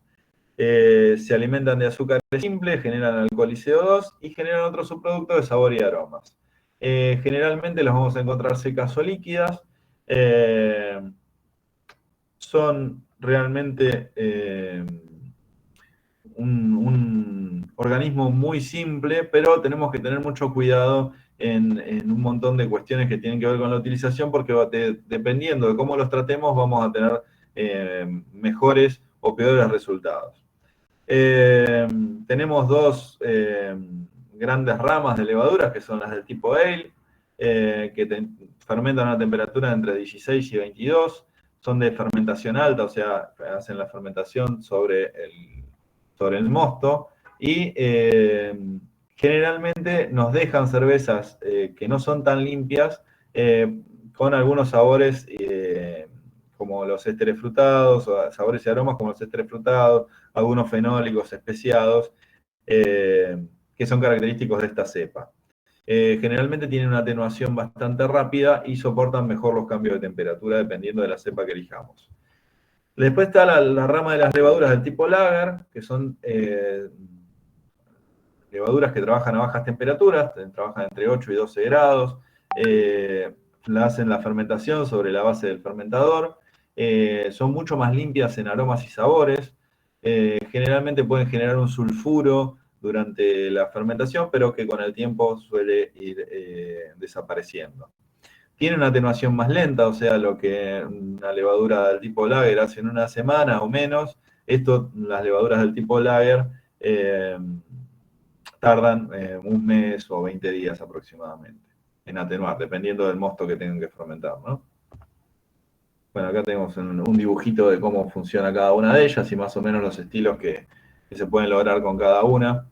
Se alimentan de azúcares simples, generan alcohol y CO2 y generan otros subproductos de sabor y aromas. Generalmente los vamos a encontrar secas o líquidas. Son realmente un organismo muy simple, pero tenemos que tener mucho cuidado en un montón de cuestiones que tienen que ver con la utilización, porque dependiendo de cómo los tratemos, vamos a tener mejores o peores resultados. Tenemos dos grandes ramas de levaduras, que son las del tipo Ale, que fermentan a una temperatura entre 16 y 22, son de fermentación alta, o sea, hacen la fermentación sobre el mosto, y generalmente nos dejan cervezas que no son tan limpias, con algunos sabores como los ésteres frutados, o sabores y aromas como los ésteres frutados, algunos fenólicos especiados, que son característicos de esta cepa. Generalmente tienen una atenuación bastante rápida y soportan mejor los cambios de temperatura dependiendo de la cepa que elijamos. Después está la rama de las levaduras del tipo lager, que son levaduras que trabajan a bajas temperaturas, trabajan entre 8 y 12 grados, hacen la fermentación sobre la base del fermentador, son mucho más limpias en aromas y sabores, generalmente pueden generar un sulfuro durante la fermentación, pero que con el tiempo suele ir desapareciendo. Tiene una atenuación más lenta, o sea, lo que una levadura del tipo lager hace en una semana o menos, las levaduras del tipo lager tardan un mes o 20 días aproximadamente en atenuar, dependiendo del mosto que tengan que fermentar, ¿no? Bueno, acá tenemos un dibujito de cómo funciona cada una de ellas y más o menos los estilos que se pueden lograr con cada una.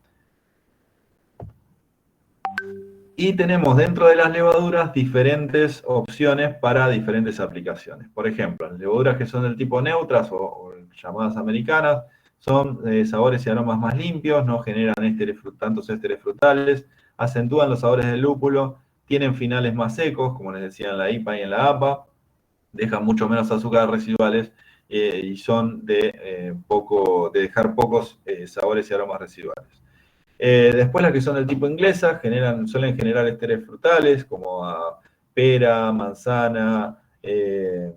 Y tenemos dentro de las levaduras diferentes opciones para diferentes aplicaciones. Por ejemplo, las levaduras que son del tipo neutras o llamadas americanas son sabores y aromas más limpios, no generan tantos ésteres frutales, acentúan los sabores del lúpulo, tienen finales más secos, como les decía en la IPA y en la APA, dejan mucho menos azúcares residuales y son de dejar pocos sabores y aromas residuales. Después las que son del tipo inglesa suelen generar ésteres frutales como pera, manzana, que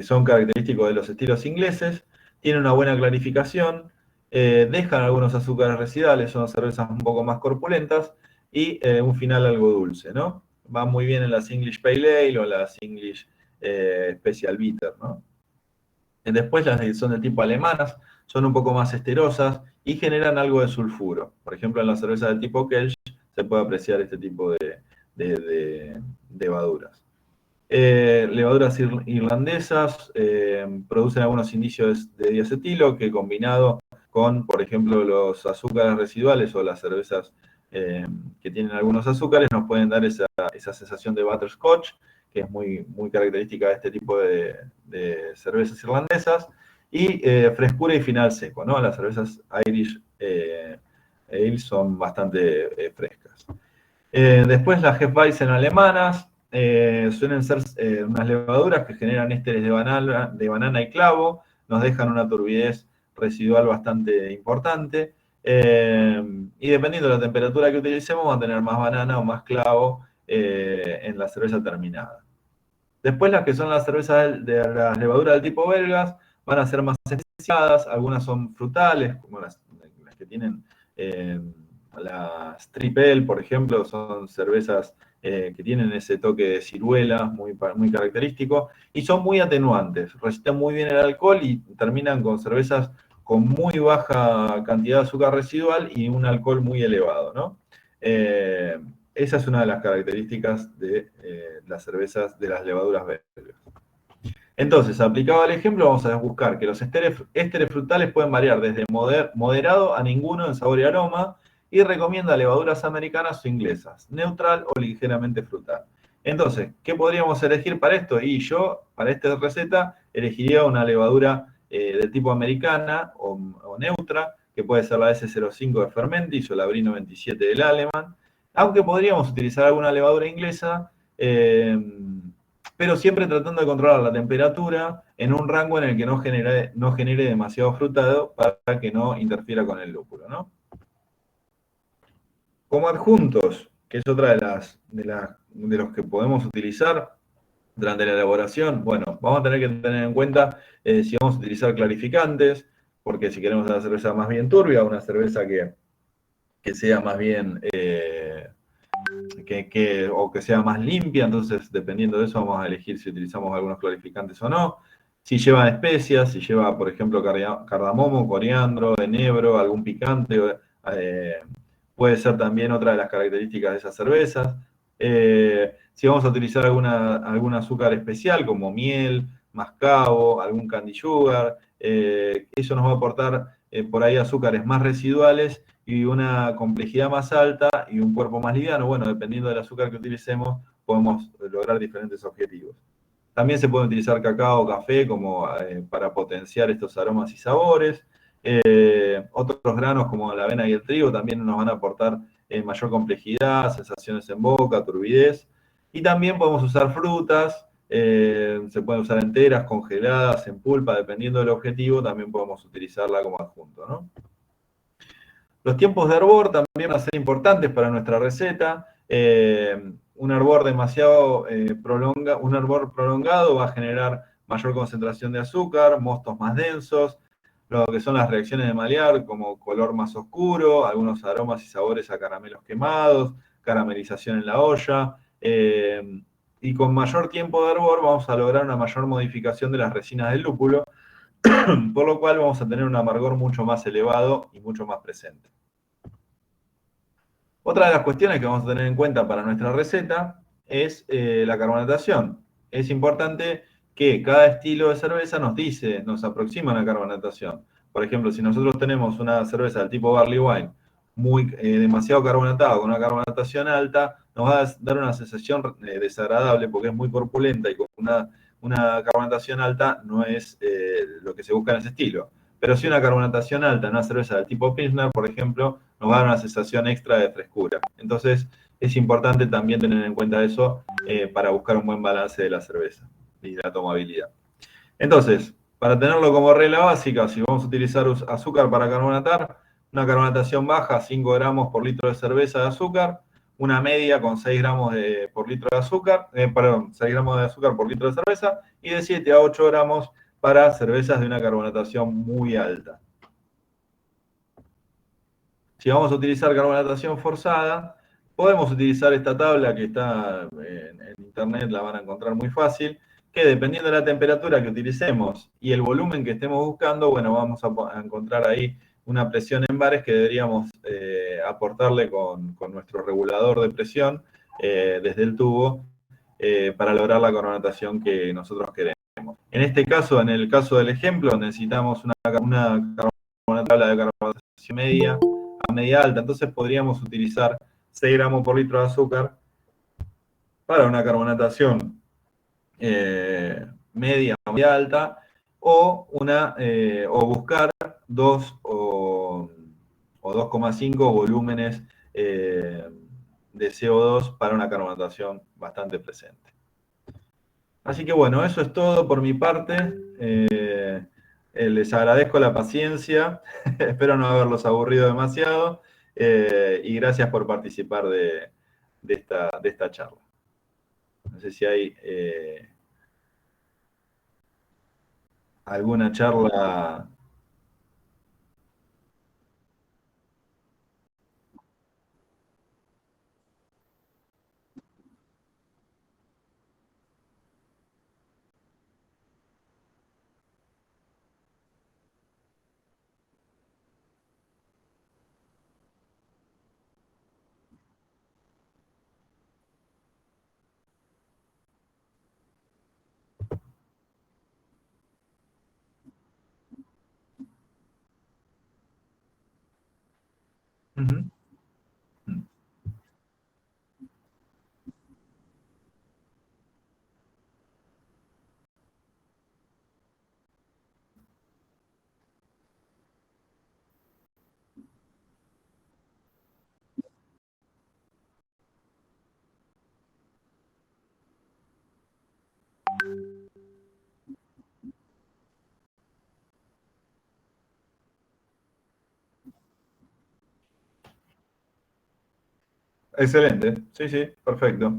son característicos de los estilos ingleses. Tienen una buena clarificación, dejan algunos azúcares residuales, son cervezas un poco más corpulentas y un final algo dulce, ¿no? Van muy bien en las English Pale Ale o las English Special Bitter, ¿no? Después las que son del tipo alemanas son un poco más esterosas y generan algo de sulfuro. Por ejemplo, en la cerveza del tipo Kelch se puede apreciar este tipo de levaduras. Levaduras irlandesas producen algunos indicios de diacetilo que combinado con, por ejemplo, los azúcares residuales o las cervezas que tienen algunos azúcares nos pueden dar esa sensación de butterscotch, que es muy, muy característica de este tipo de cervezas irlandesas, y frescura y final seco, ¿no? Las cervezas Irish Ale son bastante frescas. Después las Hefeweizen alemanas suelen ser unas levaduras que generan ésteres de banana y clavo, nos dejan una turbidez residual bastante importante, y dependiendo de la temperatura que utilicemos va a tener más banana o más clavo en la cerveza terminada. Después las que son las cervezas de las levaduras del tipo belgas van a ser más especiadas, algunas son frutales, como las que tienen las Triple Ale, por ejemplo, son cervezas que tienen ese toque de ciruela muy, muy característico y son muy atenuantes, resisten muy bien el alcohol y terminan con cervezas con muy baja cantidad de azúcar residual y un alcohol muy elevado, ¿no? Esa es una de las características de las cervezas de las levaduras belgas. Entonces, aplicado al ejemplo, vamos a buscar que los ésteres frutales pueden variar desde moderado a ninguno en sabor y aroma, y recomienda levaduras americanas o inglesas, neutral o ligeramente frutal. Entonces, ¿qué podríamos elegir para esto? Y yo, para esta receta, elegiría una levadura de tipo americana o neutra, que puede ser la S05 de Fermentis o la Brie 97 del Aleman, aunque podríamos utilizar alguna levadura inglesa, pero siempre tratando de controlar la temperatura en un rango en el que no genere demasiado frutado para que no interfiera con el lúpulo, ¿no? Como adjuntos, que es otra de los que podemos utilizar durante la elaboración, bueno, vamos a tener que tener en cuenta si vamos a utilizar clarificantes, porque si queremos una cerveza más bien turbia, una cerveza que sea más bien o que sea más limpia, entonces dependiendo de eso vamos a elegir si utilizamos algunos clarificantes o no. Si lleva especias, si lleva, por ejemplo, cardamomo, coriandro, enebro, algún picante, eh, puede ser también otra de las características de esas cervezas. Si vamos a utilizar algún azúcar especial como miel, mascabo, algún candy sugar, eso nos va a aportar por ahí azúcares más residuales y una complejidad más alta y un cuerpo más liviano. Bueno, dependiendo del azúcar que utilicemos, podemos lograr diferentes objetivos. También se puede utilizar cacao o café como para potenciar estos aromas y sabores. Otros granos como la avena y el trigo también nos van a aportar mayor complejidad, sensaciones en boca, turbidez. Y también podemos usar frutas, se pueden usar enteras, congeladas, en pulpa, dependiendo del objetivo, también podemos utilizarla como adjunto, ¿no? Los tiempos de hervor también van a ser importantes para nuestra receta. Un hervor demasiado un hervor prolongado va a generar mayor concentración de azúcar, mostos más densos, lo que son las reacciones de Maillard, como color más oscuro, algunos aromas y sabores a caramelos quemados, caramelización en la olla. Y con mayor tiempo de hervor vamos a lograr una mayor modificación de las resinas del lúpulo, por lo cual vamos a tener un amargor mucho más elevado y mucho más presente. Otra de las cuestiones que vamos a tener en cuenta para nuestra receta es la carbonatación. Es importante que cada estilo de cerveza nos aproxima a una carbonatación. Por ejemplo, si nosotros tenemos una cerveza del tipo Barley Wine demasiado carbonatada, con una carbonatación alta, nos va a dar una sensación desagradable porque es muy corpulenta y con una carbonatación alta no es lo que se busca en ese estilo. Pero si una carbonatación alta en una cerveza del tipo Pilsner, por ejemplo, nos va a dar una sensación extra de frescura. Entonces, es importante también tener en cuenta eso para buscar un buen balance de la cerveza y la tomabilidad. Entonces, para tenerlo como regla básica, si vamos a utilizar azúcar para carbonatar, una carbonatación baja, 5 gramos por litro de cerveza de azúcar, una media con 6 gramos por litro de azúcar, 6 gramos de azúcar por litro de cerveza, y de 7 a 8 gramos para cervezas de una carbonatación muy alta. Si vamos a utilizar carbonatación forzada, podemos utilizar esta tabla que está en internet, la van a encontrar muy fácil, que dependiendo de la temperatura que utilicemos y el volumen que estemos buscando, bueno, vamos a encontrar ahí una presión en bares que deberíamos aportarle con nuestro regulador de presión desde el tubo para lograr la carbonatación que nosotros queremos. En este caso, en el caso del ejemplo, necesitamos una tabla de carbonatación media a media alta, entonces podríamos utilizar 6 gramos por litro de azúcar para una carbonatación media o media alta, o buscar 2 o 2,5 volúmenes de CO2 para una carbonatación bastante presente. Así que bueno, eso es todo por mi parte. Les agradezco la paciencia, espero no haberlos aburrido demasiado y gracias por participar de esta charla. No sé si hay alguna charla. Ujú. Excelente, sí, sí, perfecto.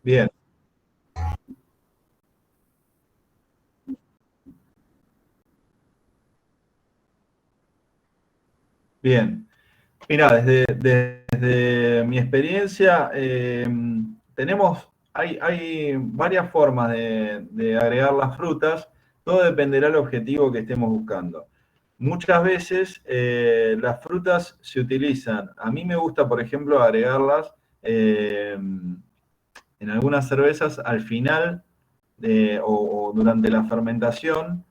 Bien. Bien. Mira, desde mi experiencia, hay varias formas de agregar las frutas, todo dependerá del objetivo que estemos buscando. Muchas veces las frutas se utilizan, a mí me gusta, por ejemplo, agregarlas en algunas cervezas al final o durante la fermentación.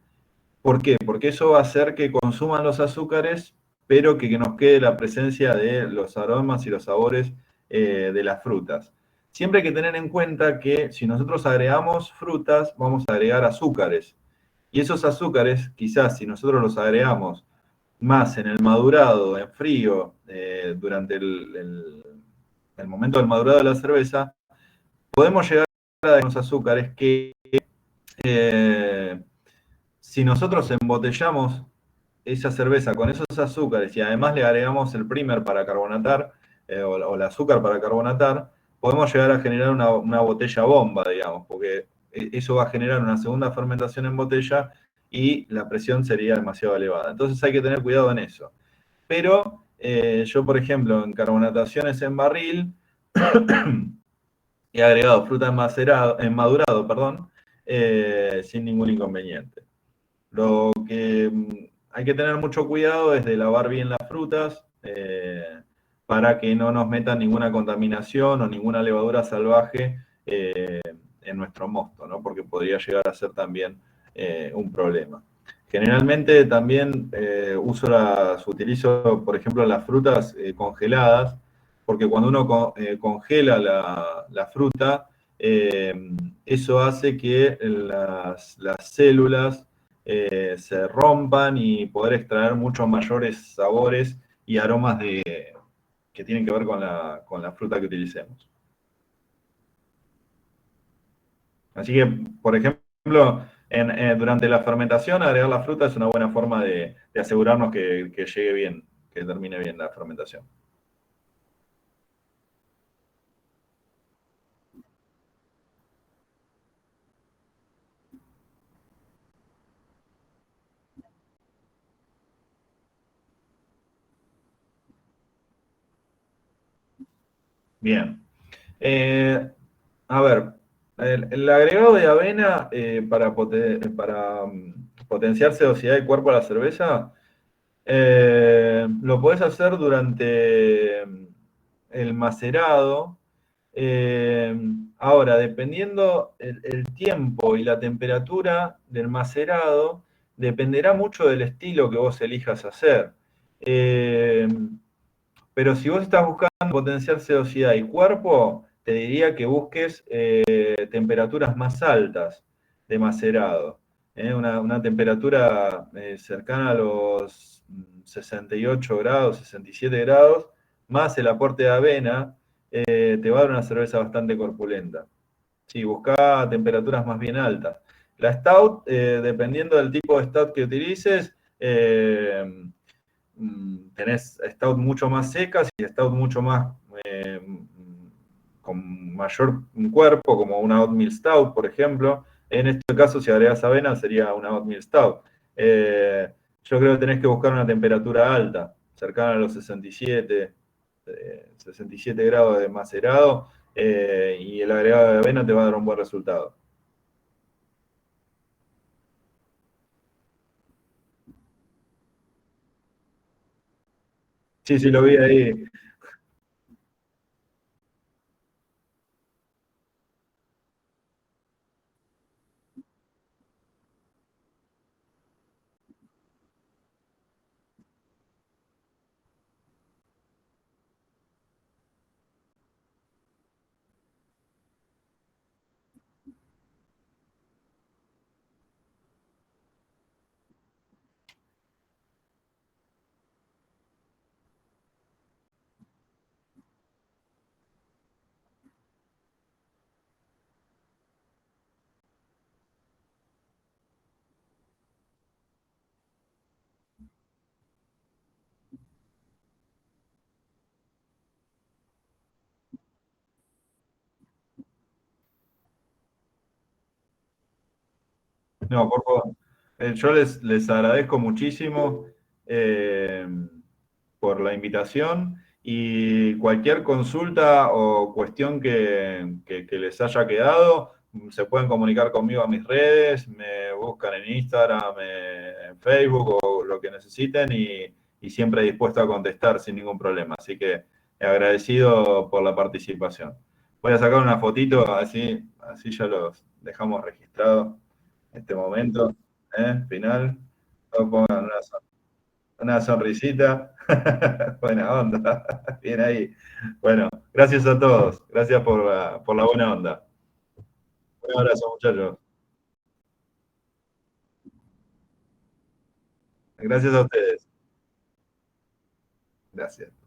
¿Por qué? Porque eso va a hacer que consuman los azúcares, pero que nos quede la presencia de los aromas y los sabores de las frutas. Siempre hay que tener en cuenta que si nosotros agregamos frutas, vamos a agregar azúcares. Y esos azúcares, quizás si nosotros los agregamos más en el madurado, en frío, durante el momento del madurado de la cerveza, podemos llegar a unos azúcares que eh, si nosotros embotellamos esa cerveza con esos azúcares y además le agregamos el primer para carbonatar o el azúcar para carbonatar, podemos llegar a generar una botella bomba, digamos, porque eso va a generar una segunda fermentación en botella y la presión sería demasiado elevada. Entonces hay que tener cuidado en eso. Pero yo, por ejemplo, en carbonataciones en barril, he agregado fruta en madurado, perdón, sin ningún inconveniente. Lo que hay que tener mucho cuidado es de lavar bien las frutas para que no nos metan ninguna contaminación o ninguna levadura salvaje en nuestro mosto, ¿no? Porque podría llegar a ser también un problema. Generalmente también utilizo, por ejemplo, las frutas congeladas, porque cuando uno congela la fruta, eh, eso hace que las células se rompan y poder extraer muchos mayores sabores y aromas que tienen que ver con la fruta que utilicemos. Así que, por ejemplo, durante la fermentación, agregar la fruta es una buena forma de asegurarnos que llegue bien, que termine bien la fermentación. Bien. Eh, a ver, el agregado de avena para potenciar sedosidad y cuerpo a la cerveza. Lo podés hacer durante el macerado. Eh, Ahora, dependiendo el tiempo y la temperatura del macerado, dependerá mucho del estilo que vos elijas hacer. Eh, pero si vos estás buscando potenciar sedosidad y cuerpo, te diría que busques temperaturas más altas de macerado. Una temperatura cercana a los 68 grados, 67 grados, más el aporte de avena, te va a dar una cerveza bastante corpulenta. Sí, busca temperaturas más bien altas. La stout, dependiendo del tipo de stout que utilices, tenés stout mucho más secas y stout mucho más eh, con mayor cuerpo, como una oatmeal stout, por ejemplo. En este caso, si agregas avena, sería una oatmeal stout. Yo creo que tenés que buscar una temperatura alta, cercana a los 67 grados de macerado, y el agregado de avena te va a dar un buen resultado. Sí, sí, lo vi ahí. No, por favor. Yo les agradezco muchísimo. por la invitación y cualquier consulta o cuestión que les haya quedado, se pueden comunicar conmigo a mis redes, me buscan en Instagram, en Facebook o lo que necesiten y siempre dispuesto a contestar sin ningún problema. Así que agradecido por la participación. Voy a sacar una fotito, así ya los dejamos registrados en este momento, final. Todos pongan una sonrisita. Buena onda. Bien ahí. Bueno, gracias a todos. Gracias por la buena onda. Un abrazo, muchachos. Gracias a ustedes. Gracias.